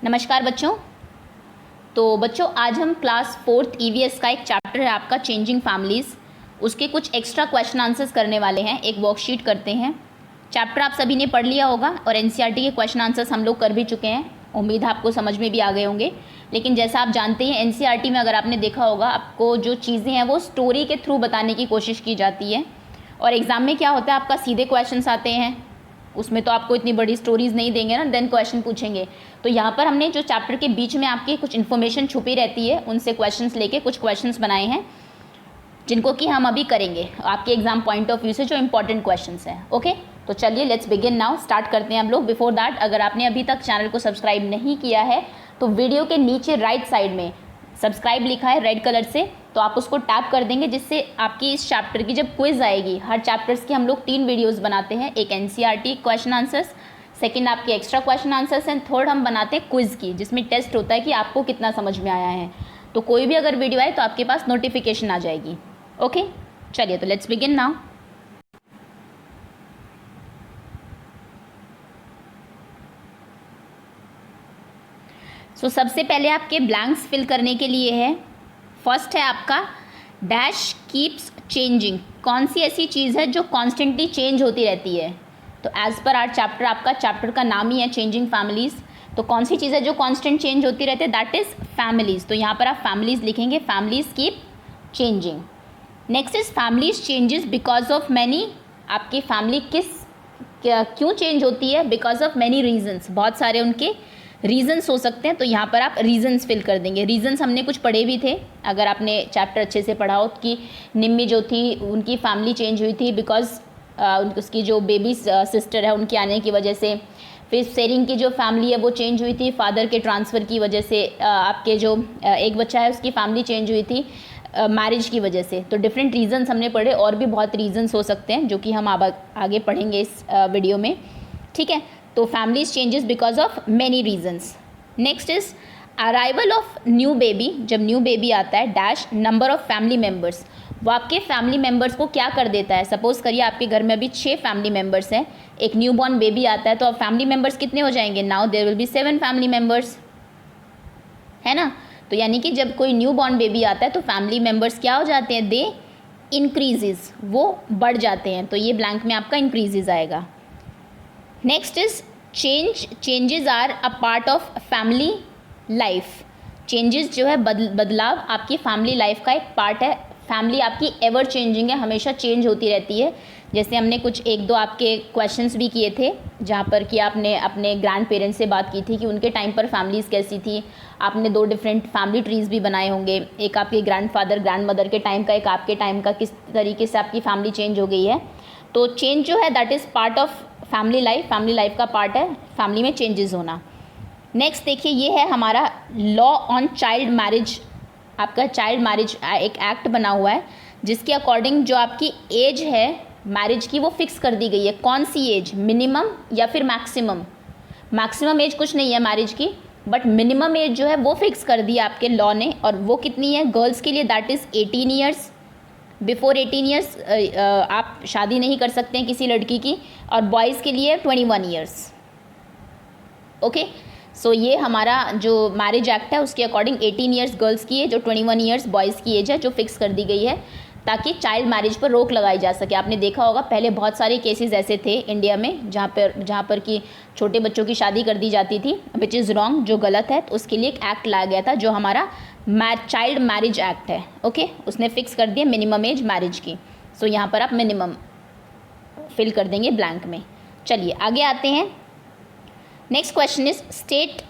नमस्कार बच्चों। तो बच्चों आज हम क्लास 4th ईवीएस का एक चैप्टर है आपका चेंजिंग फैमिलीज़, उसके कुछ एक्स्ट्रा क्वेश्चन आंसर्स करने वाले हैं। एक वर्कशीट करते हैं। चैप्टर आप सभी ने पढ़ लिया होगा और एनसीईआरटी के क्वेश्चन आंसर्स हम लोग कर भी चुके हैं। उम्मीद है आपको समझ में भी आ गए होंगे। लेकिन जैसा आप जानते हैं एनसीईआरटी में अगर आपने देखा होगा, आपको जो चीज़ें हैं वो स्टोरी के थ्रू बताने की कोशिश की जाती है। और एग्ज़ाम में क्या होता है, आपका सीधे क्वेश्चन आते हैं, उसमें तो आपको इतनी बड़ी स्टोरीज नहीं देंगे ना, देन क्वेश्चन पूछेंगे। तो यहाँ पर हमने जो चैप्टर के बीच में आपकी कुछ इन्फॉर्मेशन छुपी रहती है, उनसे क्वेश्चंस लेके कुछ क्वेश्चंस बनाए हैं जिनको कि हम अभी करेंगे आपके एग्जाम पॉइंट ऑफ व्यू से, जो इंपॉर्टेंट क्वेश्चंस हैं। ओके, तो चलिए लेट्स बिगिन नाउ, स्टार्ट करते हैं हम लोग। बिफोर दैट, अगर आपने अभी तक चैनल को सब्सक्राइब नहीं किया है तो वीडियो के नीचे राइट साइड में सब्सक्राइब लिखा है रेड कलर से, तो आप उसको टैप कर देंगे, जिससे आपकी इस चैप्टर की जब क्विज आएगी, हर चैप्टर्स की हम लोग 3 वीडियोस बनाते हैं, एक एनसीईआरटी क्वेश्चन आंसर्स, सेकंड आपके extra question answers and third हम बनाते हैं क्विज की, जिसमें टेस्ट होता है कि आपको कितना समझ में आया है। तो कोई भी अगर वीडियो आए तो आपके पास नोटिफिकेशन आ जाएगी। ओके, चलिए तो लेट्स बिगिन नाउ। सो सबसे पहले आपके ब्लैंक्स फिल करने के लिए है। फर्स्ट है आपका डैश कीप्स चेंजिंग। कौन सी ऐसी चीज़ है जो कॉन्स्टेंटली चेंज होती रहती है? तो एज पर आर चैप्टर, आपका चैप्टर का नाम ही है चेंजिंग फैमिलीज़। तो कौन सी चीज़ है जो कांस्टेंट चेंज होती रहती है? That is families. तो यहाँ पर आप फैमिलीज़ लिखेंगे, families keep changing. Next is families changes because of many. आपकी फैमिली क्यों चेंज होती है? बिकॉज ऑफ मैनी रीजन्स, बहुत सारे उनके रीजन्स हो सकते हैं। तो यहाँ पर आप रीजन्स फिल कर देंगे। रीजन्स हमने कुछ पढ़े भी थे, अगर आपने चैप्टर अच्छे से पढ़ा हो, कि निम्मी जो थी उनकी फैमिली चेंज हुई थी बिकॉज उसकी जो बेबी सिस्टर है उनके आने की वजह से। फिर सेरिंग की जो फैमिली है वो चेंज हुई थी फादर के ट्रांसफ़र की वजह से। आपके जो एक बच्चा है उसकी फैमिली चेंज हुई थी मैरिज की वजह से। तो डिफरेंट रीजन्स हमने पढ़े, और भी बहुत रीजन्स हो सकते हैं जो कि हम आगे पढ़ेंगे इस वीडियो में। ठीक है, तो families changes because of many reasons. Next is arrival of new baby. जब न्यू बेबी आता है, dash number of family members. वो आपके फैमिली मेम्बर्स को क्या कर देता है? सपोज करिए आपके घर में अभी 6 फैमिली मेम्बर्स हैं, एक न्यू बॉर्न बेबी आता है, तो अब फैमिली मेम्बर्स कितने हो जाएंगे? Now there will be 7 family members, है ना। तो यानी कि जब कोई न्यू बॉर्न बेबी आता है तो फैमिली मेम्बर्स क्या हो जाते हैं? दे इंक्रीजेज, वो बढ़ जाते हैं। तो ये ब्लैंक में आपका इंक्रीजेज आएगा। Next is changes are a part of family life. Changes जो है, बदलाव आपकी फैमिली लाइफ का एक पार्ट है। फैमिली आपकी एवर चेंजिंग है, हमेशा चेंज होती रहती है। जैसे हमने कुछ 1-2 आपके क्वेश्चंस भी किए थे, जहाँ पर कि आपने अपने ग्रैंड पेरेंट्स से बात की थी कि उनके टाइम पर फैमिलीज़ कैसी थी। आपने 2 डिफरेंट फैमिली ट्रीज़ भी बनाए होंगे, एक आपके ग्रैंडफादर ग्रैंड मदर के टाइम का, एक आपके टाइम का, किस तरीके से आपकी फैमिली चेंज हो गई है। तो चेंज जो है that is part of family life का पार्ट है फैमिली में चेंजेस होना। नेक्स्ट देखिए, ये है हमारा लॉ ऑन चाइल्ड मैरिज। आपका चाइल्ड मैरिज एक एक्ट बना हुआ है, जिसके अकॉर्डिंग जो आपकी एज है मैरिज की वो फिक्स कर दी गई है। कौन सी एज? मिनिमम या फिर मैक्सिमम? मैक्सिमम एज कुछ नहीं है मैरिज की, बट मिनिमम एज जो है वो फिक्स कर दी आपके लॉ ने। और वो कितनी है? गर्ल्स के लिए that is 18 years. Before 18 years आप शादी नहीं कर सकते हैं किसी लड़की की, और बॉयज़ के लिए 21 ईयर्स। ओके, सो ये हमारा जो मैरिज एक्ट है उसके अकॉर्डिंग 18 ईयर्स गर्ल्स की एज और 21 ईयर्स बॉयज़ की एज है, जो फिक्स कर दी गई है ताकि चाइल्ड मैरिज पर रोक लगाई जा सके। आपने देखा होगा पहले बहुत सारे केसेस ऐसे थे इंडिया में जहाँ पर कि छोटे बच्चों की शादी कर दी जाती थी, विच इज़ रॉन्ग, जो गलत है। तो उसके लिए एक एक्ट लाया गया था जो हमारा चाइल्ड मैरिज एक्ट है। ओके, उसने फिक्स कर दिया मिनिमम एज मैरिज की। सो यहाँ पर आप मिनिमम फिल कर देंगे ब्लैंक में। चलिए आगे आते हैं। Next question is state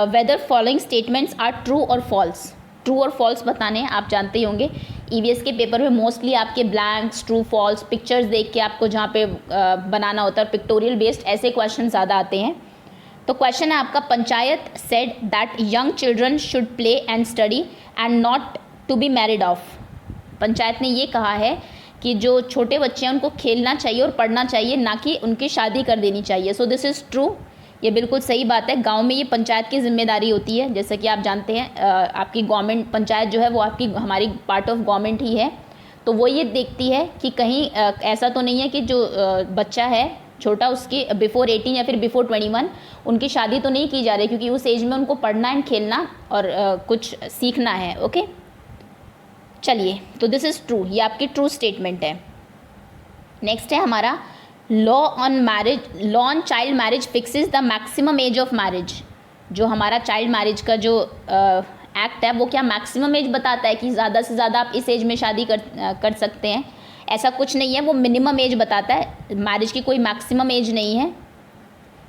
whether following statements are true और फॉल्स। ट्रू और फॉल्स बताने हैं, आप जानते ही होंगे ईवीएस के पेपर में मोस्टली आपके ब्लैंक्स, ट्रू फॉल्स, पिक्चर्स देख के आपको जहाँ पे बनाना होता है, पिक्टोरियल बेस्ड ऐसे क्वेश्चन ज़्यादा आते हैं। तो क्वेश्चन है आपका, panchayat said that young children should play and study and not to be married off. Panchayat ने ये कहा है कि जो छोटे बच्चे हैं उनको खेलना चाहिए और पढ़ना चाहिए, ना कि उनकी शादी कर देनी चाहिए। सो दिस इज़ ट्रू, ये बिल्कुल सही बात है। गांव में ये पंचायत की जिम्मेदारी होती है, जैसा कि आप जानते हैं आपकी गवर्नमेंट, पंचायत जो है वो आपकी हमारी पार्ट ऑफ गवर्नमेंट ही है। तो वो ये देखती है कि कहीं ऐसा तो नहीं है कि जो बच्चा है छोटा उसके बिफोर 18 या फिर बिफोर 21 उनकी शादी तो नहीं की जा रही, क्योंकि उस एज में उनको पढ़ना एंड खेलना और कुछ सीखना है। ओके, चलिए, तो दिस इज़ ट्रू, ये आपकी ट्रू स्टेटमेंट है। नेक्स्ट है हमारा law on child marriage fixes the maximum age of marriage. जो हमारा चाइल्ड मैरिज का जो एक्ट है वो क्या मैक्सिमम एज बताता है कि ज़्यादा से ज़्यादा आप इस एज में शादी कर सकते हैं? ऐसा कुछ नहीं है, वो मिनिमम एज बताता है। मैरिज की कोई मैक्सिमम एज नहीं है।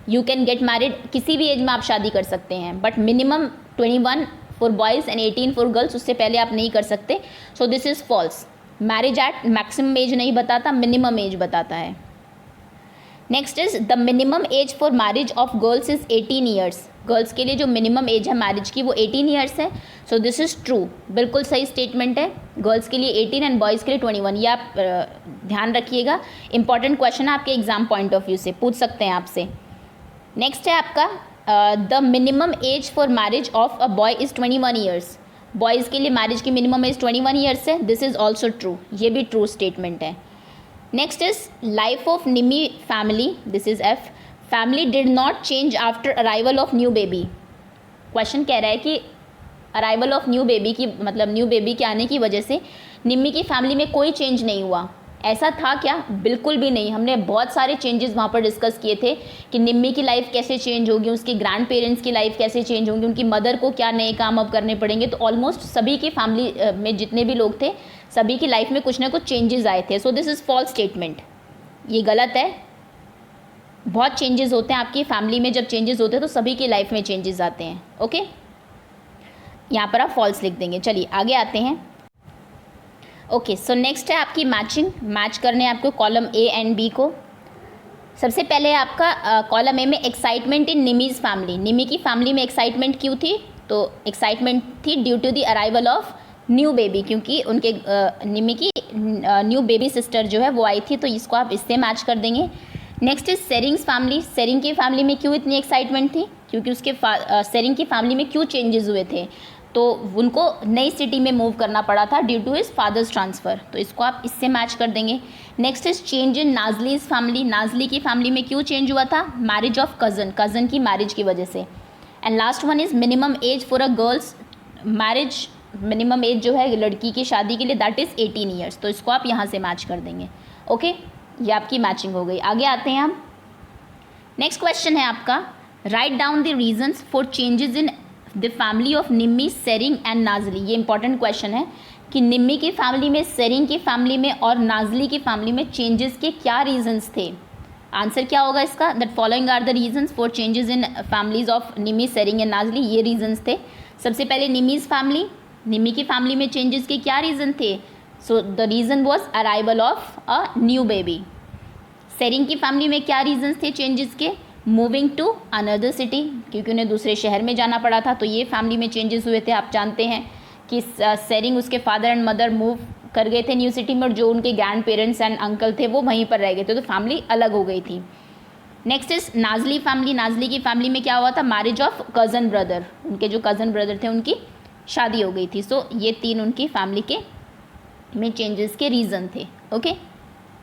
यू कैन गेट मैरिड, किसी भी एज में आप शादी कर सकते हैं, but minimum 21 for boys and 18 for girls, उससे पहले आप नहीं कर सकते। So this is false. Marriage act maximum age नहीं बताता, मिनिमम एज बताता है। Next is the minimum age for marriage of girls is 18 years. Girls के लिए जो मिनिमम एज है मैरिज की वो 18 ईयर्स है। सो दिस इज़ ट्रू, बिल्कुल सही स्टेटमेंट है। गर्ल्स के लिए 18 एंड बॉयज़ के लिए 21। ये आप ध्यान रखिएगा, इंपॉर्टेंट क्वेश्चन है आपके एग्जाम पॉइंट ऑफ व्यू से, पूछ सकते हैं आपसे। नेक्स्ट है आपका the minimum age for marriage of a boy is 21 years. Boys के लिए मैरिज की मिनिमम एज 21 ईयर्स है। दिस इज़ ऑल्सो ट्रू, ये भी ट्रू स्टेटमेंट है। Next is life of Nimi family, this is F. Family did not change after arrival of new baby. Question कह रहा है कि अराइवल ऑफ न्यू बेबी की मतलब न्यू बेबी के आने की वजह से निम्मी की फैमिली में कोई चेंज नहीं हुआ। ऐसा था क्या? बिल्कुल भी नहीं। हमने बहुत सारे चेंजेस वहाँ पर डिस्कस किए थे कि निम्मी की लाइफ कैसे चेंज होगी, उसके ग्रैंड पेरेंट्स की लाइफ कैसे चेंज होंगी, उनकी मदर को क्या नए काम अब करने पड़ेंगे। तो ऑलमोस्ट सभी की फैमिली में जितने भी लोग थे सभी की लाइफ में कुछ ना कुछ चेंजेस आए थे। So this is false statement, ये गलत है। बहुत चेंजेस होते हैं आपकी फैमिली में, जब चेंजेस होते हैं तो सभी की लाइफ में चेंजेस आते हैं। ओके, यहाँ पर आप फॉल्स लिख देंगे। चलिए आगे आते हैं। ओके, सो नेक्स्ट है आपकी मैचिंग। मैच करने आपको कॉलम ए एंड बी को। सबसे पहले आपका कॉलम ए में एक्साइटमेंट इन निमीज़ फैमिली। निमी की फैमिली में एक्साइटमेंट क्यों थी? तो एक्साइटमेंट थी due to the arrival of new baby, क्योंकि उनके निमी की न्यू बेबी सिस्टर जो है वो आई थी, तो इसको आप इससे मैच कर देंगे। Next is सेरिंग्स family. सेरिंग की फैमिली में क्यों इतनी एक्साइटमेंट थी? क्योंकि उसके सेरिंग की फैमिली में क्यों चेंजेस हुए थे? तो उनको नई सिटी में मूव करना पड़ा था due to his father's transfer, तो इसको आप इससे मैच कर देंगे। Next is change in Nazli's family. Nazli की फैमिली में क्यों चेंज हुआ था? मैरिज ऑफ कज़न की मैरिज की वजह से। And last one is minimum age for a girls marriage. Minimum age जो है लड़की की शादी के लिए दैट इज़ 18 ईयर्स, तो इसको आप यहाँ से मैच कर देंगे। ओके, ये आपकी मैचिंग हो गई। आगे आते हैं हम। नेक्स्ट क्वेश्चन है आपका write down the reasons for changes in the family of Nimmi, Tsering and Nazli. ये इंपॉर्टेंट क्वेश्चन है कि निम्मी की फैमिली में, सेरिंग की फैमिली में और नाजली की फैमिली में चेंजेस के क्या रीजंस थे? आंसर क्या होगा इसका? That following are the reasons for changes in families of Nimmi, Tsering and Nazli. ये रीजंस थे। सबसे पहले निम्मीज फैमिली, निम्मी की फैमिली में चेंजेस के क्या रीज़न थे? So the reason was arrival of a new baby. Tsering की फैमिली में क्या रीजंस थे चेंजेस के? मूविंग टू अनदर सिटी, क्योंकि उन्हें दूसरे शहर में जाना पड़ा था, तो ये फैमिली में चेंजेस हुए थे। आप जानते हैं कि सेरिंग उसके फादर एंड मदर मूव कर गए थे न्यू सिटी में, और जो उनके ग्रैंड पेरेंट्स एंड अंकल थे वो वहीं पर रह गए थे, तो फैमिली अलग हो गई थी। Next is Nazli family. Nazli की फैमिली में क्या हुआ था? Marriage of cousin brother. उनके जो कज़न ब्रदर थे उनकी शादी हो गई थी। सो ये तीन उनकी फैमिली के में चेंजेस के रीज़न थे। ओके,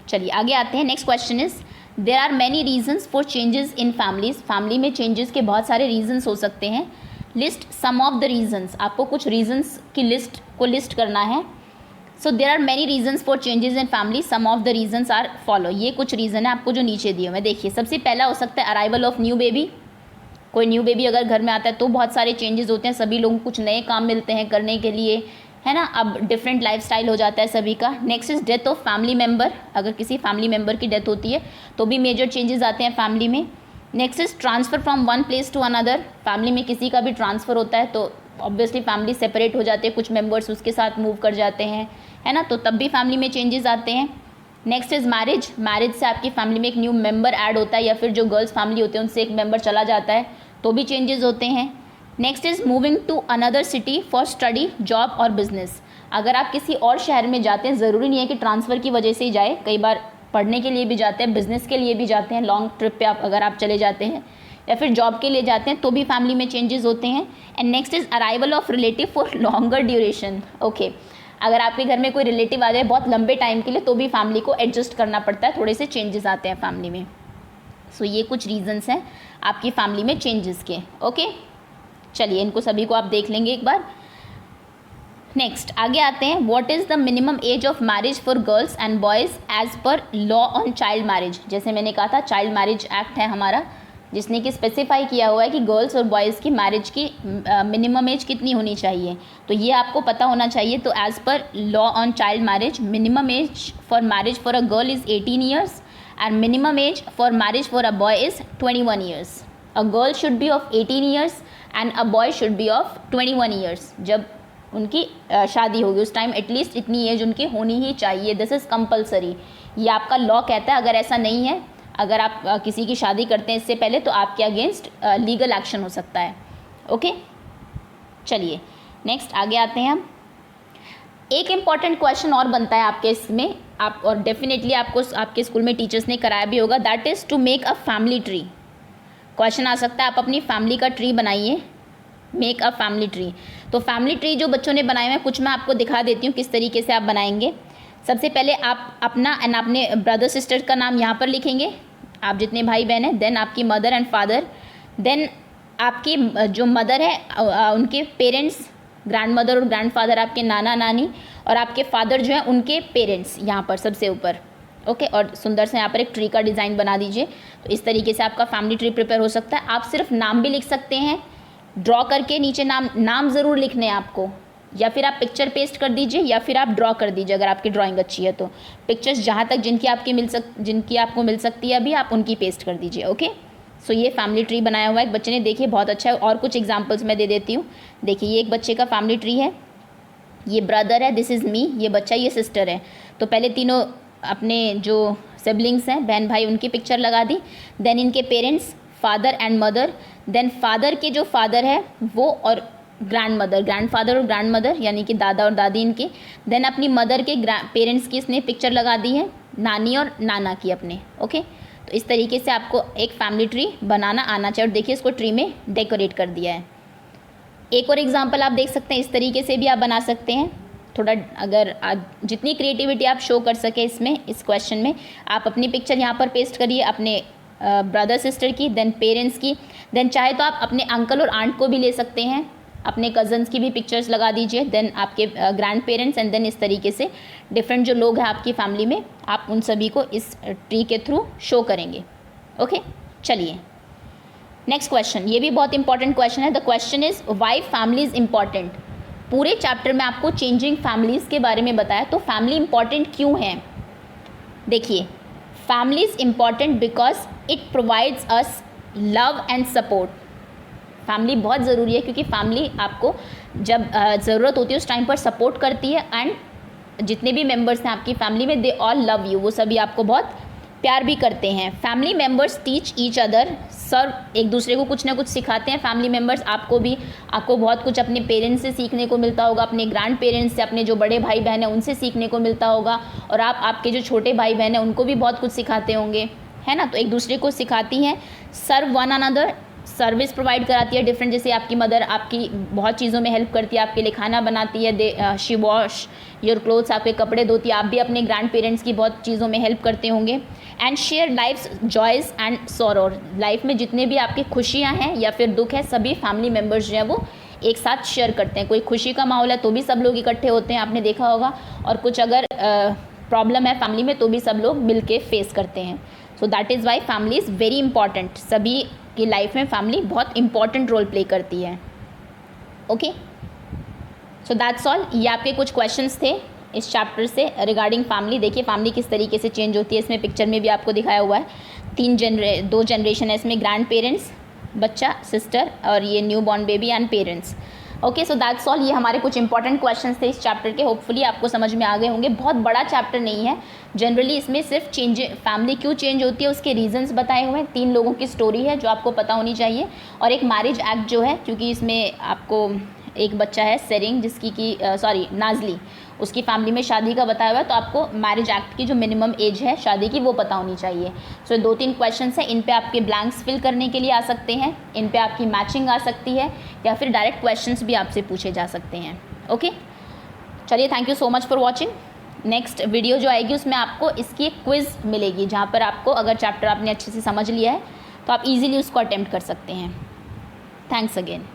चलिए आगे आते हैं। Next question is there are many reasons for changes in families. Family में चेंजेस के बहुत सारे रीजंस हो सकते हैं। List some of the reasons. आपको कुछ रीजंस की लिस्ट करना है। So there are many reasons for changes in family, some of the reasons are follow. ये कुछ रीज़न है आपको जो नीचे दिए हुए। देखिए, सबसे पहला हो सकता है अराइवल ऑफ न्यू बेबी। कोई न्यू बेबी अगर घर में आता है तो बहुत सारे चेंजेस होते हैं, सभी लोगों को कुछ नए काम मिलते हैं करने के लिए, है ना। अब डिफरेंट लाइफस्टाइल हो जाता है सभी का। Next is death of family member. अगर किसी फैमिली मेम्बर की डेथ होती है तो भी मेजर चेंजेस आते हैं फैमिली में। Next is transfer from one place to another. Family में किसी का भी ट्रांसफ़र होता है तो ऑब्वियसली फैमिली सेपरेट हो जाते हैं, कुछ मेम्बर्स उसके साथ मूव कर जाते हैं, है ना, तो तब भी फैमिली में चेंजेस आते हैं। Next is marriage. मैरिज से आपकी फैमिली में एक न्यू मेंबर ऐड होता है, या फिर जो गर्ल्स फैमिली होते हैं उनसे एक मेंबर चला जाता है, तो भी चेंजेस होते हैं। Next is moving to another city for study, job और बिजनेस। अगर आप किसी और शहर में जाते हैं, ज़रूरी नहीं है कि ट्रांसफ़र की वजह से ही जाए, कई बार पढ़ने के लिए भी जाते हैं, बिजनेस के लिए भी जाते हैं, लॉन्ग ट्रिप पे अगर आप चले जाते हैं, या फिर जॉब के लिए जाते हैं, तो भी फैमिली में चेंजेस होते हैं। And next is arrival of relative for longer duration. Okay, अगर आपके घर में कोई रिलेटिव आ जाए बहुत लंबे टाइम के लिए तो भी फैमिली को एडजस्ट करना पड़ता है, थोड़े से चेंजेस आते हैं फैमिली में। सो ये कुछ रीजंस हैं आपकी फैमिली में चेंजेस के। ओके, चलिए इनको सभी को आप देख लेंगे एक बार। नेक्स्ट आगे आते हैं, what is the minimum age of marriage for girls and boys age per law on child marriage. जैसे मैंने कहा था चाइल्ड मैरिज एक्ट है हमारा, जिसने कि स्पेसिफाई किया हुआ है कि गर्ल्स और बॉयज़ की मैरिज की मिनिमम एज कितनी होनी चाहिए, तो ये आपको पता होना चाहिए। तो as per law on child marriage minimum age for marriage for a girl is 18 years and minimum age for marriage for a boy is 21 years. A girl should be of 18 years and a boy should be of 21 years. जब उनकी शादी होगी उस time at least इतनी as उनकी होनी ही चाहिए। This is compulsory, ये आपका लॉ कहता है। अगर ऐसा नहीं है, अगर आप किसी की शादी करते हैं इससे पहले, तो आपके अगेंस्ट लीगल एक्शन हो सकता है। ओके, चलिए नेक्स्ट आगे आते हैं हम। एक इम्पॉर्टेंट क्वेश्चन और बनता है आपके इसमें, आप और डेफिनेटली आपको आपके स्कूल में टीचर्स ने कराया भी होगा, that is to make a family tree. Question आ सकता है आप अपनी फैमिली का ट्री बनाइए, मेक अ फैमिली ट्री। तो फैमिली ट्री जो बच्चों ने बनाए हैं कुछ मैं आपको दिखा देती हूँ किस तरीके से आप बनाएंगे। सबसे पहले आप अपना एंड अपने ब्रदर सिस्टर का नाम यहाँ पर लिखेंगे, आप जितने भाई बहन हैं, देन आपकी मदर एंड फादर, देन आपकी जो मदर है उनके पेरेंट्स, ग्रैंड मदर और ग्रैंड फादर आपके नाना नानी, और आपके फादर जो हैं उनके पेरेंट्स यहाँ पर सबसे ऊपर। ओके, और सुंदर से यहाँ पर एक ट्री का डिज़ाइन बना दीजिए। तो इस तरीके से आपका फैमिली ट्री प्रिपेयर हो सकता है। आप सिर्फ नाम भी लिख सकते हैं ड्रॉ करके, नीचे नाम ज़रूर लिखने हैं आपको, या फिर आप पिक्चर पेस्ट कर दीजिए या फिर आप ड्रॉ कर दीजिए अगर आपकी ड्राइंग अच्छी है तो। पिक्चर्स जहाँ तक जिनकी आपको मिल सकती है अभी, आप उनकी पेस्ट कर दीजिए। ओके, सो ये फैमिली ट्री बनाया हुआ है एक बच्चे ने, देखिए बहुत अच्छा है। और कुछ एग्जांपल्स मैं दे देती हूँ। देखिए ये एक बच्चे का फैमिली ट्री है, ये ब्रदर है, दिस इज़ मी, ये बच्चा, ये सिस्टर है। तो पहले तीनों अपने जो सिबलिंग्स हैं, बहन भाई, उनकी पिक्चर लगा दी। देन इनके parents, father and mother, then father के जो फादर है वो, और ग्रैंड मदर, ग्रैंड फादर और ग्रैंड मदर यानी कि दादा और दादी इनके। देन अपनी मदर के पेरेंट्स की इसने पिक्चर लगा दी है, नानी और नाना की अपने। ओके, तो इस तरीके से आपको एक फैमिली ट्री बनाना आना चाहिए। और देखिए इसको ट्री में डेकोरेट कर दिया है। एक और एग्जांपल आप देख सकते हैं, इस तरीके से भी आप बना सकते हैं। थोड़ा अगर जितनी क्रिएटिविटी आप शो कर सके इसमें, इस क्वेश्चन में, आप अपनी पिक्चर यहाँ पर पेस्ट करिए, अपने ब्रदर सिस्टर की, देन पेरेंट्स की, देन चाहे तो आप अपने अंकल और आंट को भी ले सकते हैं, अपने कज़न्स की भी पिक्चर्स लगा दीजिए, देन आपके ग्रैंड पेरेंट्स, एंड देन इस तरीके से डिफरेंट जो लोग हैं आपकी फैमिली में, आप उन सभी को इस ट्री के थ्रू शो करेंगे। ओके, चलिए नेक्स्ट क्वेश्चन, ये भी बहुत इंपॉर्टेंट क्वेश्चन है। The question is why family is important. पूरे चैप्टर में आपको चेंजिंग फैमिलीज़ के बारे में बताया, तो फैमिली इंपॉर्टेंट क्यों है। देखिए, family is important because it provides us love and support. Family बहुत ज़रूरी है क्योंकि फैमिली आपको जब ज़रूरत होती है उस टाइम पर सपोर्ट करती है, एंड जितने भी मेंबर्स हैं आपकी फैमिली में, दे ऑल लव यू, वो सभी आपको बहुत प्यार भी करते हैं। Family members teach each other, serve, एक दूसरे को कुछ ना कुछ सिखाते हैं फैमिली मेंबर्स। आपको बहुत कुछ अपने पेरेंट्स से सीखने को मिलता होगा, अपने ग्रैंड पेरेंट्स से, अपने जो बड़े भाई बहन हैं उनसे सीखने को मिलता होगा, और आप आपके जो छोटे भाई बहन हैं उनको भी बहुत कुछ सिखाते होंगे, है ना। तो एक दूसरे को सिखाती हैं। सर्व वन अनदर, सर्विस प्रोवाइड कराती है डिफरेंट, जैसे आपकी मदर आपकी बहुत चीज़ों में हेल्प करती है, आपके लिए खाना बनाती है, शी वॉश योर क्लोथ्स, आपके कपड़े धोती है। आप भी अपने ग्रैंड पेरेंट्स की बहुत चीज़ों में हेल्प करते होंगे। And share life's joys and sorrow, life में जितने भी आपकी खुशियाँ हैं या फिर दुख है, सभी फैमिली मेम्बर्स जो हैं वो एक साथ शेयर करते हैं। कोई खुशी का माहौल है तो भी सब लोग इकट्ठे होते हैं, आपने देखा होगा, और कुछ अगर प्रॉब्लम है फैमिली में तो भी सब लोग मिल के फेस करते हैं। So that is why family is very important. सभी की लाइफ में फैमिली बहुत इंपॉर्टेंट रोल प्ले करती है। Okay, so that's all. ये आपके कुछ क्वेश्चंस थे इस चैप्टर से रिगार्डिंग फैमिली। देखिए फैमिली किस तरीके से चेंज होती है, इसमें पिक्चर में भी आपको दिखाया हुआ है। दो जनरेशन है इसमें, ग्रैंड पेरेंट्स, बच्चा, सिस्टर, और ये new born baby and parents. Okay, so that's all. ये हमारे कुछ इंपॉर्टेंट क्वेश्चंस थे इस चैप्टर के। होपफुली आपको समझ में आ गए होंगे। बहुत बड़ा चैप्टर नहीं है, जनरली इसमें सिर्फ फैमिली क्यों चेंज होती है उसके रीजंस बताए हुए हैं। 3 लोगों की स्टोरी है जो आपको पता होनी चाहिए, और एक मैरिज एक्ट जो है, क्योंकि इसमें आपको एक बच्चा है सेरिंग जिसकी की नाजली, उसकी फैमिली में शादी का बताया हुआ है, तो आपको मैरिज एक्ट की जो मिनिमम एज है शादी की वो पता होनी चाहिए। सो 2-3 क्वेश्चंस हैं, इन पे आपके ब्लैंक्स फिल करने के लिए आ सकते हैं, इन पे आपकी मैचिंग आ सकती है, या फिर डायरेक्ट क्वेश्चंस भी आपसे पूछे जा सकते हैं। ओके, चलिए, thank you so much for watching. Next video जो आएगी उसमें आपको इसकी एक क्विज़ मिलेगी, जहाँ पर आपको अगर चैप्टर आपने अच्छे से समझ लिया है तो आप इजीली उसको अटेम्प्ट कर सकते हैं। Thanks again.